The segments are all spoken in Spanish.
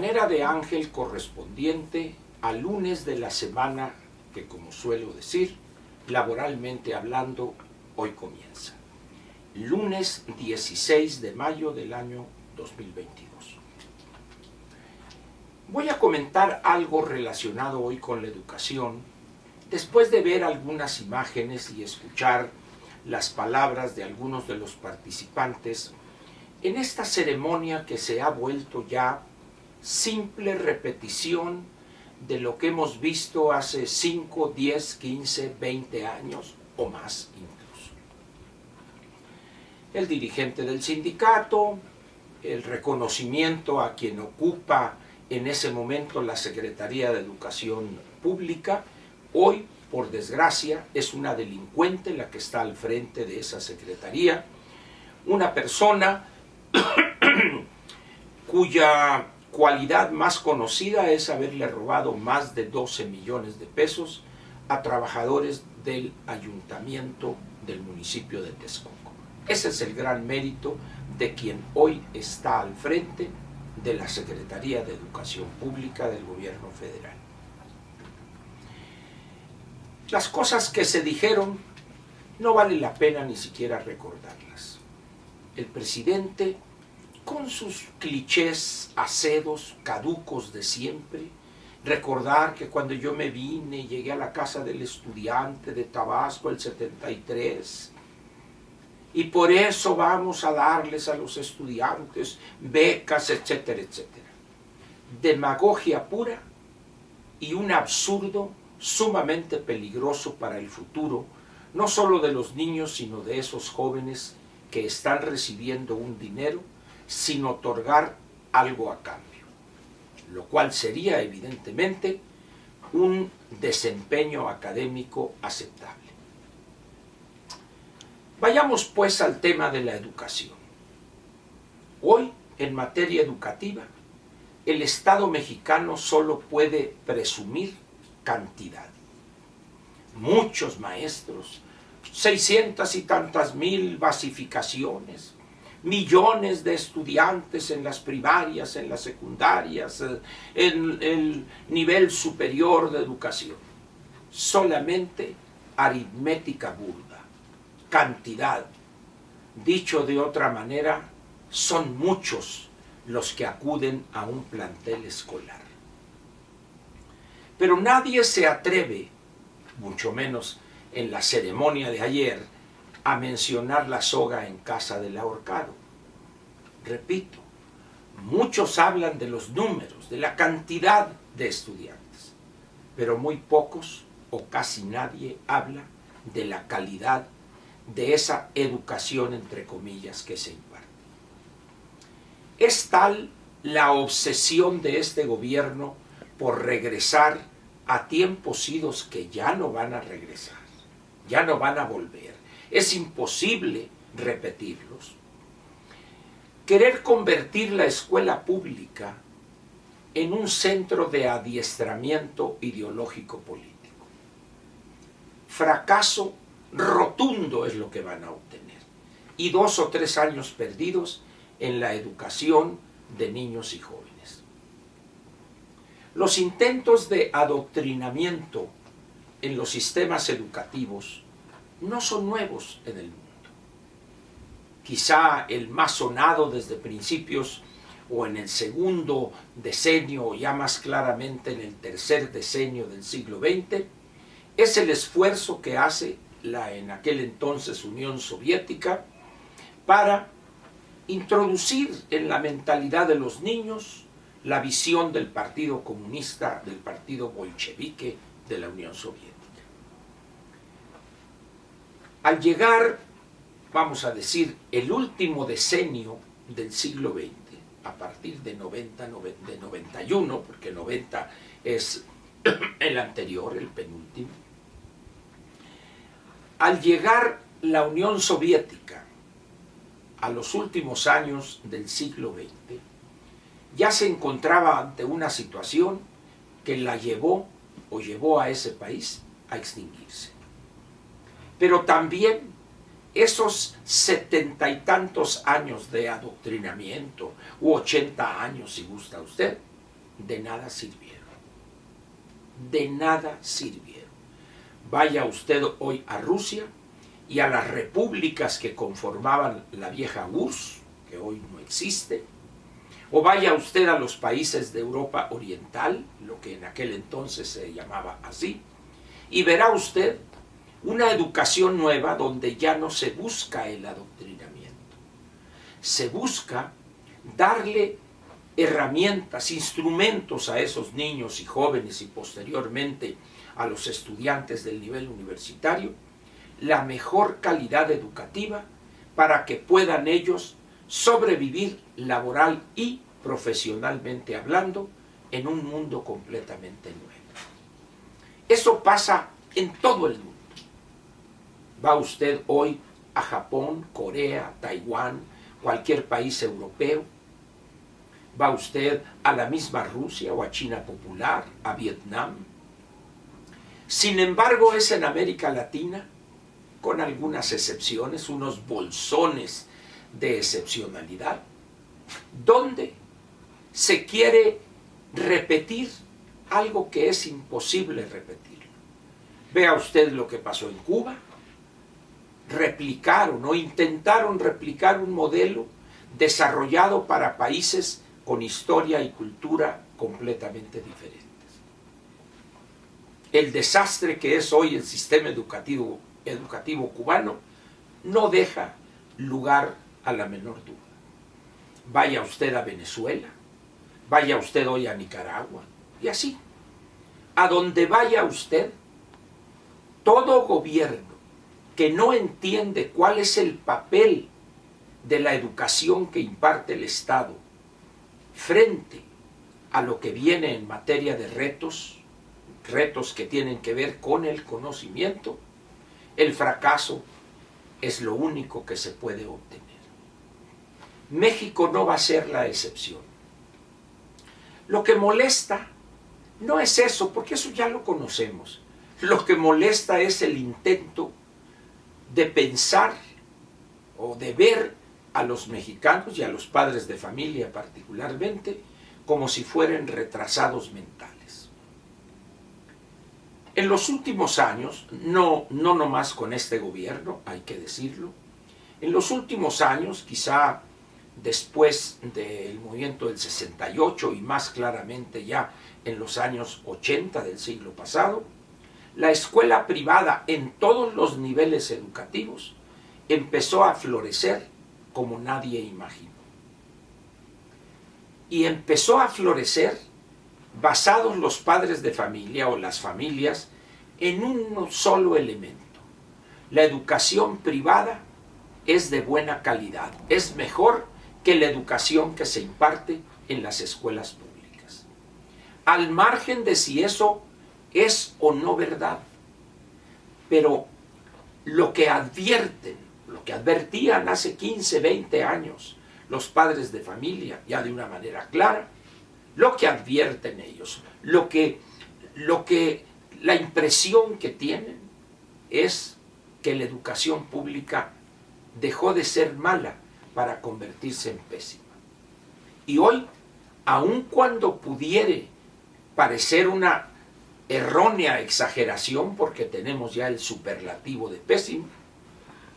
manera de ángel correspondiente al lunes de la semana que, como suelo decir, laboralmente hablando, hoy comienza. Lunes 16 de mayo del año 2022. Voy a comentar algo relacionado hoy con la educación, después de ver algunas imágenes y escuchar las palabras de algunos de los participantes en esta ceremonia que se ha vuelto ya simple repetición de lo que hemos visto hace 5, 10, 15, 20 años o más incluso. El dirigente del sindicato, el reconocimiento a quien ocupa en ese momento la Secretaría de Educación Pública, hoy, por desgracia, es una delincuente la que está al frente de esa secretaría, una persona cuya cualidad más conocida es haberle robado más de 12 millones de pesos a trabajadores del ayuntamiento del municipio de Texcoco. Ese es el gran mérito de quien hoy está al frente de la Secretaría de Educación Pública del Gobierno Federal. Las cosas que se dijeron no vale la pena ni siquiera recordarlas. El presidente, con sus clichés acedos, caducos de siempre, recordar que cuando yo me vine, llegué a la casa del estudiante de Tabasco el 73, y por eso vamos a darles a los estudiantes becas, etcétera, etcétera. Demagogia pura y un absurdo sumamente peligroso para el futuro, no solo de los niños, sino de esos jóvenes que están recibiendo un dinero sin otorgar algo a cambio, lo cual sería evidentemente un desempeño académico aceptable. Vayamos pues al tema de la educación. Hoy, en materia educativa, el Estado mexicano solo puede presumir cantidad. Muchos maestros, 600 y tantas mil basificaciones, millones de estudiantes en las primarias, en las secundarias, en el nivel superior de educación. Solamente aritmética burda, cantidad. Dicho de otra manera, son muchos los que acuden a un plantel escolar. Pero nadie se atreve, mucho menos en la ceremonia de ayer, a mencionar la soga en casa del ahorcado. Repito, muchos hablan de los números, de la cantidad de estudiantes, pero muy pocos o casi nadie habla de la calidad de esa educación, entre comillas, que se imparte. Es tal la obsesión de este gobierno por regresar a tiempos idos que ya no van a regresar, ya no van a volver. Es imposible repetirlos. Querer convertir la escuela pública en un centro de adiestramiento ideológico político. Fracaso rotundo es lo que van a obtener. Y 2 o 3 años perdidos en la educación de niños y jóvenes. Los intentos de adoctrinamiento en los sistemas educativos no son nuevos en el mundo. Quizá el más sonado desde principios o en el segundo decenio o ya más claramente en el tercer decenio del siglo XX es el esfuerzo que hace la en aquel entonces Unión Soviética para introducir en la mentalidad de los niños la visión del Partido Comunista, del Partido Bolchevique de la Unión Soviética. Al llegar, vamos a decir, el último decenio del siglo XX, a partir de 91, porque 90 es el anterior, el penúltimo, al llegar la Unión Soviética a los últimos años del siglo XX, ya se encontraba ante una situación que la llevó a ese país a extinguirse. Pero también esos 70 y tantos años de adoctrinamiento, u 80 años si gusta usted, de nada sirvieron. De nada sirvieron. Vaya usted hoy a Rusia y a las repúblicas que conformaban la vieja URSS, que hoy no existe, o vaya usted a los países de Europa Oriental, lo que en aquel entonces se llamaba así, y verá usted una educación nueva donde ya no se busca el adoctrinamiento. Se busca darle herramientas, instrumentos a esos niños y jóvenes y posteriormente a los estudiantes del nivel universitario, la mejor calidad educativa para que puedan ellos sobrevivir laboral y profesionalmente hablando en un mundo completamente nuevo. Eso pasa en todo el mundo. Va usted hoy a Japón, Corea, Taiwán, cualquier país europeo. Va usted a la misma Rusia o a China Popular, a Vietnam. Sin embargo, es en América Latina, con algunas excepciones, unos bolsones de excepcionalidad, donde se quiere repetir algo que es imposible repetirlo. Vea usted lo que pasó en Cuba. Replicaron o intentaron replicar un modelo desarrollado para países con historia y cultura completamente diferentes. El desastre que es hoy el sistema educativo cubano no deja lugar a la menor duda. Vaya usted a Venezuela, vaya usted hoy a Nicaragua, y así. A donde vaya usted, todo gobierno que no entiende cuál es el papel de la educación que imparte el Estado frente a lo que viene en materia de retos que tienen que ver con el conocimiento, el fracaso es lo único que se puede obtener. México no va a ser la excepción. Lo que molesta no es eso, porque eso ya lo conocemos. Lo que molesta es el intento de pensar o de ver a los mexicanos y a los padres de familia particularmente como si fueran retrasados mentales. En los últimos años, no nomás con este gobierno, hay que decirlo, en los últimos años, quizá después del movimiento del 68 y más claramente ya en los años 80 del siglo pasado, la escuela privada en todos los niveles educativos empezó a florecer como nadie imaginó. Y empezó a florecer basados los padres de familia o las familias en un solo elemento. La educación privada es de buena calidad, es mejor que la educación que se imparte en las escuelas públicas. Al margen de si eso es o no verdad, pero lo que advierten, lo que advertían hace 15, 20 años los padres de familia, ya de una manera clara, lo que advierten ellos, la impresión que tienen es que la educación pública dejó de ser mala para convertirse en pésima. Y hoy, aun cuando pudiere parecer una errónea exageración, porque tenemos ya el superlativo de pésimo,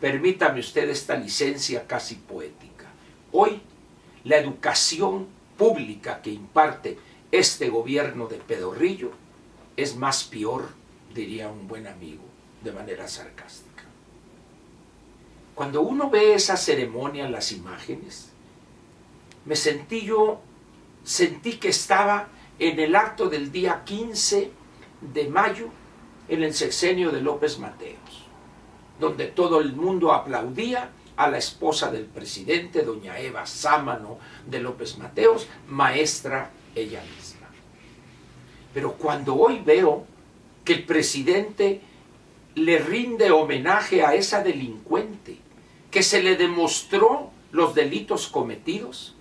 permítame usted esta licencia casi poética. Hoy, la educación pública que imparte este gobierno de pedorrillo es más peor, diría un buen amigo, de manera sarcástica. Cuando uno ve esa ceremonia en las imágenes, sentí que estaba en el acto del día 15 de mayo en el sexenio de López Mateos, donde todo el mundo aplaudía a la esposa del presidente, doña Eva Sámano de López Mateos, maestra ella misma. Pero cuando hoy veo que el presidente le rinde homenaje a esa delincuente, que se le demostró los delitos cometidos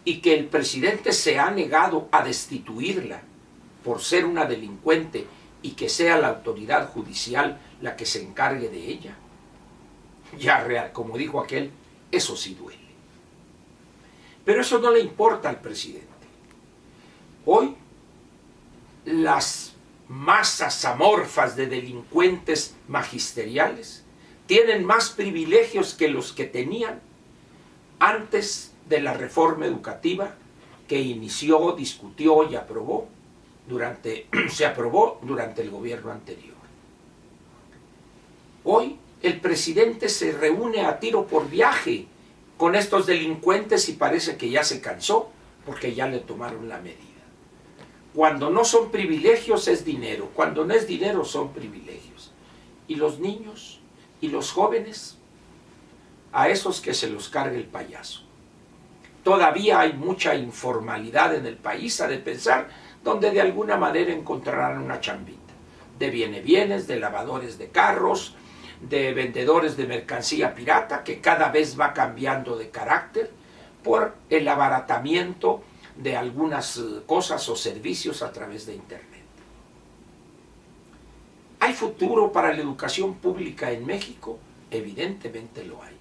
y que el presidente se ha negado a destituirla por ser una delincuente y que sea la autoridad judicial la que se encargue de ella, ya como dijo aquel, eso sí duele. Pero eso no le importa al presidente. Hoy las masas amorfas de delincuentes magisteriales tienen más privilegios que los que tenían antes de la reforma educativa que inició, discutió y aprobó se aprobó durante el gobierno anterior. Hoy el presidente se reúne a tiro por viaje con estos delincuentes y parece que ya se cansó porque ya le tomaron la medida. Cuando no son privilegios es dinero, cuando no es dinero son privilegios. Y los niños y los jóvenes, a esos que se los cargue el payaso. Todavía hay mucha informalidad en el país, ha de pensar, donde de alguna manera encontrarán una chambita. De bienes, de lavadores de carros, de vendedores de mercancía pirata, que cada vez va cambiando de carácter por el abaratamiento de algunas cosas o servicios a través de Internet. ¿Hay futuro para la educación pública en México? Evidentemente lo hay,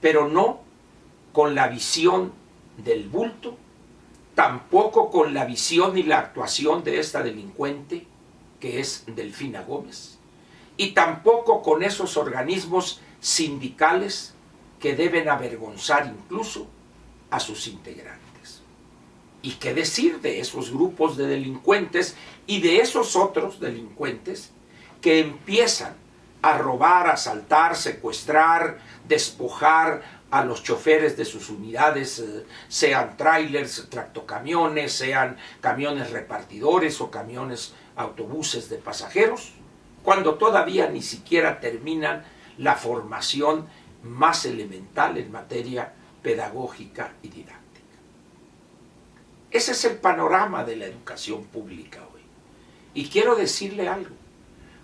pero no con la visión del bulto, tampoco con la visión y la actuación de esta delincuente que es Delfina Gómez, y tampoco con esos organismos sindicales que deben avergonzar incluso a sus integrantes. ¿Y qué decir de esos grupos de delincuentes y de esos otros delincuentes que empiezan a robar, asaltar, secuestrar, despojar a los choferes de sus unidades, sean trailers, tractocamiones, sean camiones repartidores o camiones, autobuses de pasajeros, cuando todavía ni siquiera terminan la formación más elemental en materia pedagógica y didáctica? Ese es el panorama de la educación pública hoy. Y quiero decirle algo.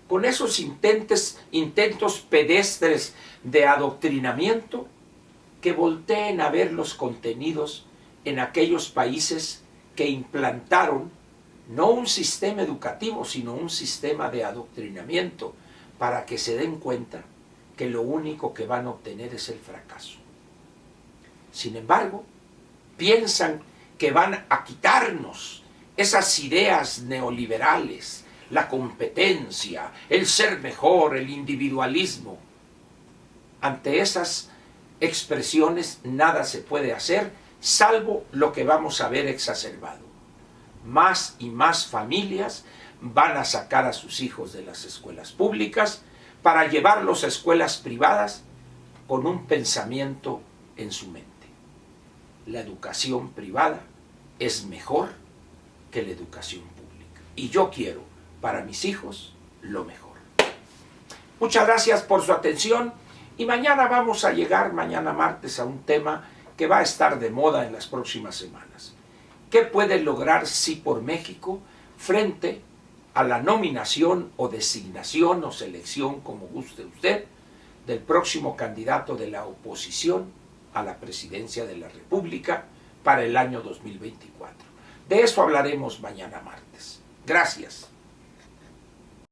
Con esos intentos pedestres de adoctrinamiento, que volteen a ver los contenidos en aquellos países que implantaron no un sistema educativo, sino un sistema de adoctrinamiento, para que se den cuenta que lo único que van a obtener es el fracaso. Sin embargo, piensan que van a quitarnos esas ideas neoliberales, la competencia, el ser mejor, el individualismo. Ante esas expresiones nada se puede hacer, salvo lo que vamos a ver exacerbado. Más y más familias van a sacar a sus hijos de las escuelas públicas para llevarlos a escuelas privadas con un pensamiento en su mente. La educación privada es mejor que la educación pública. Y yo quiero para mis hijos lo mejor. Muchas gracias por su atención y mañana vamos a llegar, mañana martes, a un tema que va a estar de moda en las próximas semanas. ¿Qué puede lograr Sí por México frente a la nominación o designación o selección, como guste usted, del próximo candidato de la oposición a la presidencia de la República para el año 2024? De eso hablaremos mañana martes. Gracias.